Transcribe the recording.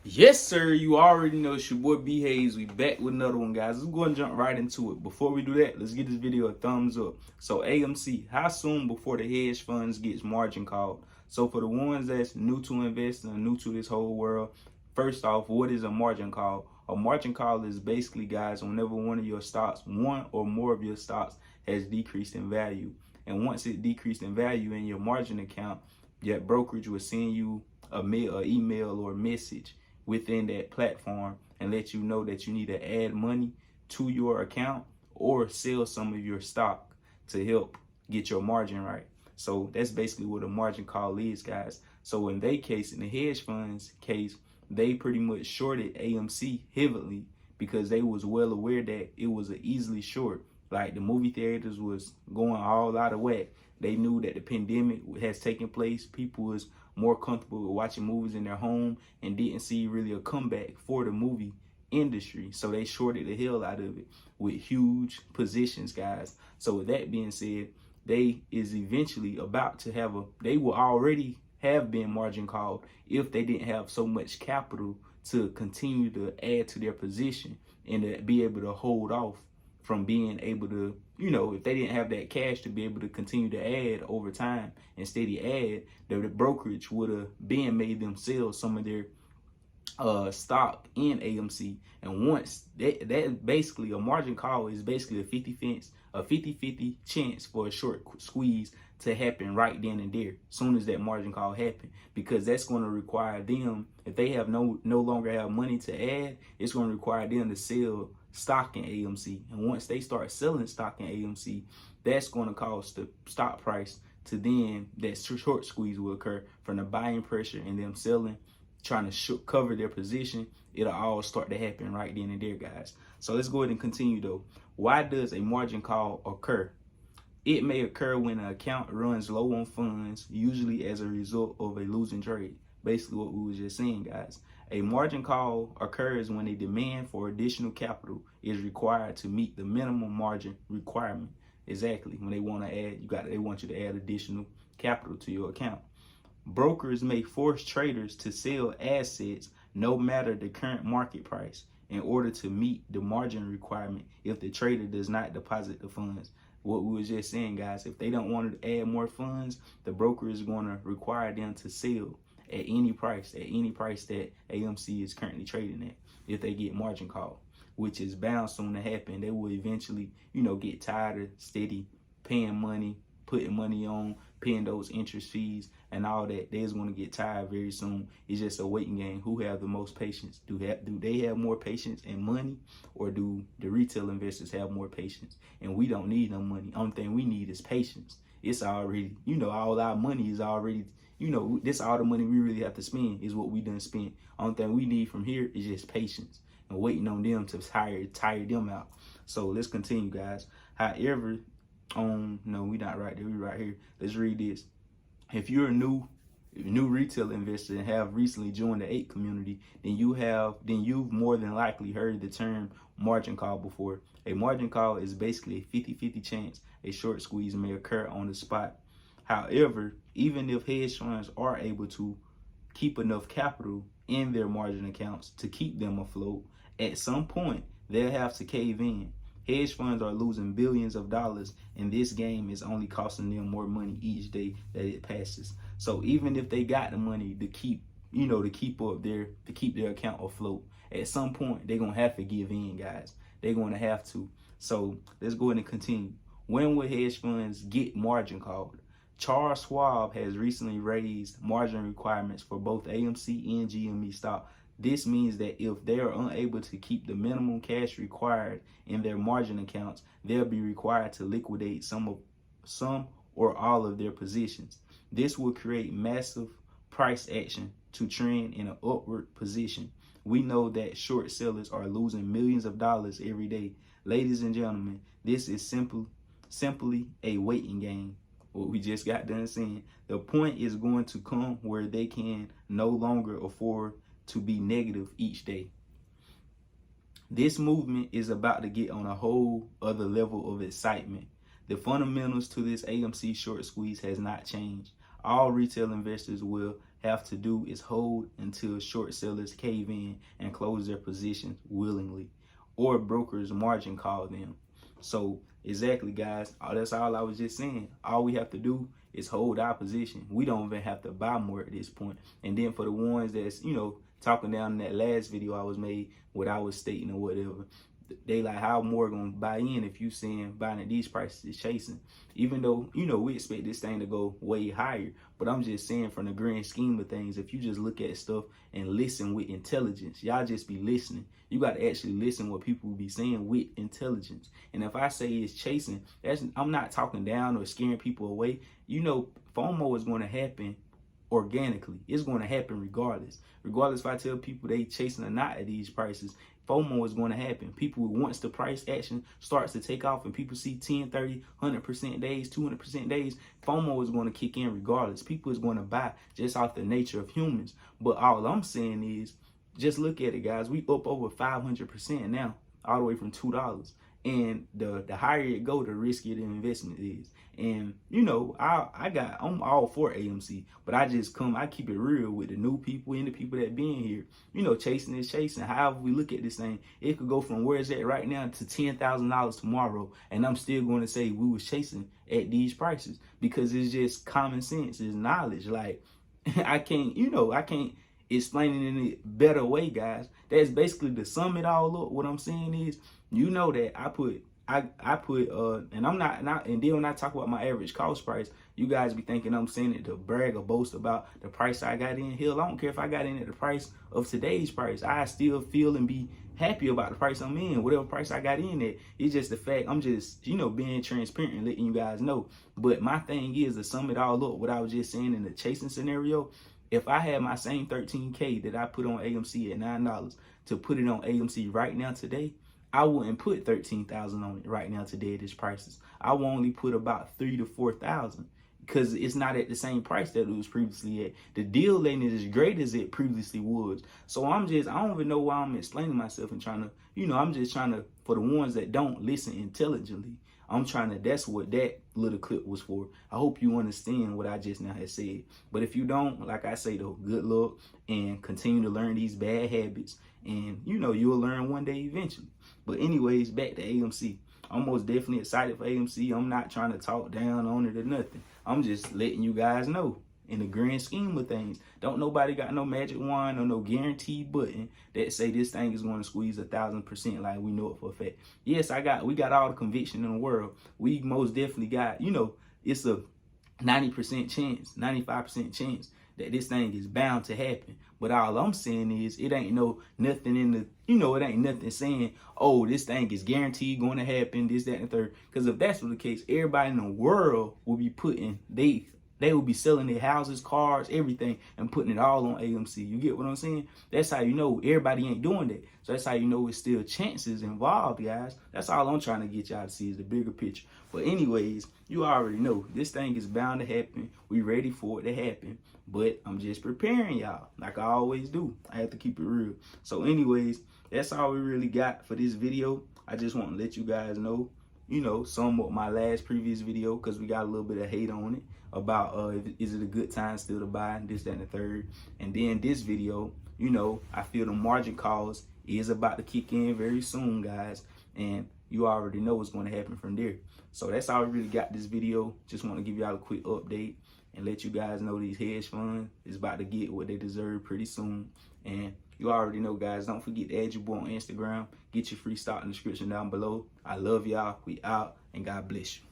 Yes, sir. You already know it's your boy B Hayes. We back with another one, guys. Let's go and jump right into it. Before we do that, let's give this video a thumbs up. So AMC, how soon before the hedge funds gets margin called? So for the ones that's new to investing and new to this whole world, first off, what is a margin call? A margin call is basically, guys, whenever one or more of your stocks has decreased in value. And once it decreased in value in your margin account, your brokerage will send you a email or a message within that platform and let you know that you need to add money to your account or sell some of your stock to help get your margin right. So that's basically what a margin call is, guys. So in their case, in the hedge funds case, they pretty much shorted AMC heavily because they was well aware that it was an easily short. Like the movie theaters was going all out of whack. They knew that the pandemic has taken place. People was more comfortable with watching movies in their home and didn't see really a comeback for the movie industry. So they shorted the hell out of it with huge positions, guys. So with that being said, they is eventually about to have they will already have been margin called if they didn't have so much capital to continue to add to their position and to be able to hold off from being able to, if they didn't have that cash to be able to continue to add over time and steady add, the brokerage would have been made them sell some of their stock in AMC. And once that basically a margin call is basically a 50-50 chance for a short squeeze to happen right then and there, soon as that margin call happen, because that's going to require them, if they have no longer have money to add, it's going to require them to sell stock in AMC. And once they start selling stock in AMC, that's going to cause the stock price to then, that short squeeze will occur from the buying pressure and them selling, trying to cover their position. It'll all start to happen right then and there, guys. So let's go ahead and continue though. Why does a margin call occur? It may occur when an account runs low on funds, usually as a result of a losing trade. Basically what we was just saying, guys. A margin call occurs when a demand for additional capital is required to meet the minimum margin requirement. Exactly. When they want to add, they want you to add additional capital to your account. Brokers may force traders to sell assets no matter the current market price in order to meet the margin requirement if the trader does not deposit the funds. What we were just saying, guys, if they don't want to add more funds, the broker is going to require them to sell at any price that AMC is currently trading at if they get margin call, which is bound soon to happen. They will eventually, get tired of steady paying money, putting money on, paying those interest fees and all that. They're going to get tired very soon. It's just a waiting game. Who have the most patience? Do they have more patience and money, or do the retail investors have more patience? And we don't need no money. Only thing we need is patience. It's already, all our money is already, this all the money we really have to spend is what we done spent. Only thing we need from here is just patience and waiting on them to tire them out. So let's continue, guys. However, no, we not right there. We right here. Let's read this. If you're a new retail investor and have recently joined the 8 community, then you've more than likely heard the term margin call before. A margin call is basically a 50-50 chance a short squeeze may occur on the spot. However, even if hedge funds are able to keep enough capital in their margin accounts to keep them afloat, at some point they'll have to cave in. Hedge funds are losing billions of dollars, and this game is only costing them more money each day that it passes. So even if they got the money to keep their account afloat, at some point they're gonna have to give in, guys. They're gonna have to. So let's go ahead and continue. When will hedge funds get margin called? Charles Schwab has recently raised margin requirements for both AMC and GME stock. This means that if they are unable to keep the minimum cash required in their margin accounts, they'll be required to liquidate some or all of their positions. This will create massive price action to trend in an upward position. We know that short sellers are losing millions of dollars every day. Ladies and gentlemen, this is simply a waiting game. What we just got done saying. The point is going to come where they can no longer afford to be negative each day. This movement is about to get on a whole other level of excitement. The fundamentals to this AMC short squeeze has not changed. All retail investors will have to do is hold until short sellers cave in and close their positions willingly, or brokers margin call them. So exactly, guys, that's all I was just saying. All we have to do is hold our position. We don't even have to buy more at this point. And then for the ones that's, talking down in that last video I was made, what I was stating or whatever, they like, how more gonna buy in if you saying buying at these prices is chasing? Even though, we expect this thing to go way higher. But I'm just saying, from the grand scheme of things, if you just look at stuff and listen with intelligence, y'all just be listening. You got to actually listen what people be saying with intelligence. And if I say it's chasing, I'm not talking down or scaring people away. FOMO is going to happen organically. It's going to happen regardless. Regardless if I tell people they chasing or not at these prices, FOMO is going to happen. People, once the price action starts to take off and people see 10, 30, 100% days, 200% days, FOMO is going to kick in regardless. People is going to buy just off the nature of humans. But all I'm saying is, just look at it, guys. We up over 500% now, all the way from $2. And the higher it go, the riskier the investment is. And I'm all for AMC, but I keep it real with the new people and the people that been here. Chasing is chasing. However we look at this thing, it could go from where it's at right now to $10,000 tomorrow, and I'm still going to say we was chasing at these prices because it's just common sense, it's knowledge. Like I can't explain it in a better way, guys. That's basically to sum it all up. What I'm saying is, that and I'm not, and then when I talk about my average cost price, you guys be thinking I'm saying it to brag or boast about the price I got in. Hell, I don't care if I got in at the price of today's price. I still feel and be happy about the price I'm in, whatever price I got in at. It's just the fact I'm just, being transparent and letting you guys know. But my thing is to sum it all up, what I was just saying in the chasing scenario. If I had my same 13K that I put on AMC at $9 to put it on AMC right now today, I wouldn't put 13,000 on it right now today at this prices. I will only put about 3,000 to 4,000 because it's not at the same price that it was previously at. The deal ain't as great as it previously was. So I don't even know why I'm explaining myself and trying to, I'm just trying to, for the ones that don't listen intelligently, that's what that little clip was for. I hope you understand what I just now had said. But if you don't, like I say though, good luck and continue to learn these bad habits. And you'll learn one day eventually. But anyways, back to AMC. I'm most definitely excited for AMC. I'm not trying to talk down on it or nothing. I'm just letting you guys know. In the grand scheme of things, don't nobody got no magic wand or no guarantee button that say this thing is going to squeeze 1,000% like we know it for a fact. Yes, we got all the conviction in the world. We most definitely got, it's a 90% chance, 95% chance that this thing is bound to happen. But all I'm saying is it ain't nothing in the, it ain't nothing saying, oh, this thing is guaranteed going to happen, this, that, and the third. Because if that's the case, everybody in the world will be they will be selling their houses, cars, everything, and putting it all on AMC. You get what I'm saying? That's how you know everybody ain't doing that. So that's how you know it's still chances involved, guys. That's all I'm trying to get y'all to see is the bigger picture. But anyways, you already know this thing is bound to happen. We ready for it to happen. But I'm just preparing y'all like I always do. I have to keep it real. So anyways, that's all we really got for this video. I just want to let you guys know, some of my previous video, because we got a little bit of hate on it about is it a good time still to buy this, that, and the third. And then this video, I feel the margin calls is about to kick in very soon, guys, and you already know what's going to happen from there. So that's all we really got this video. Just want to give y'all a quick update and let you guys know these hedge funds is about to get what they deserve pretty soon. And you already know, guys, don't forget to add your boy on Instagram. Get your free stock in the description down below. I love y'all. We out, and God bless you.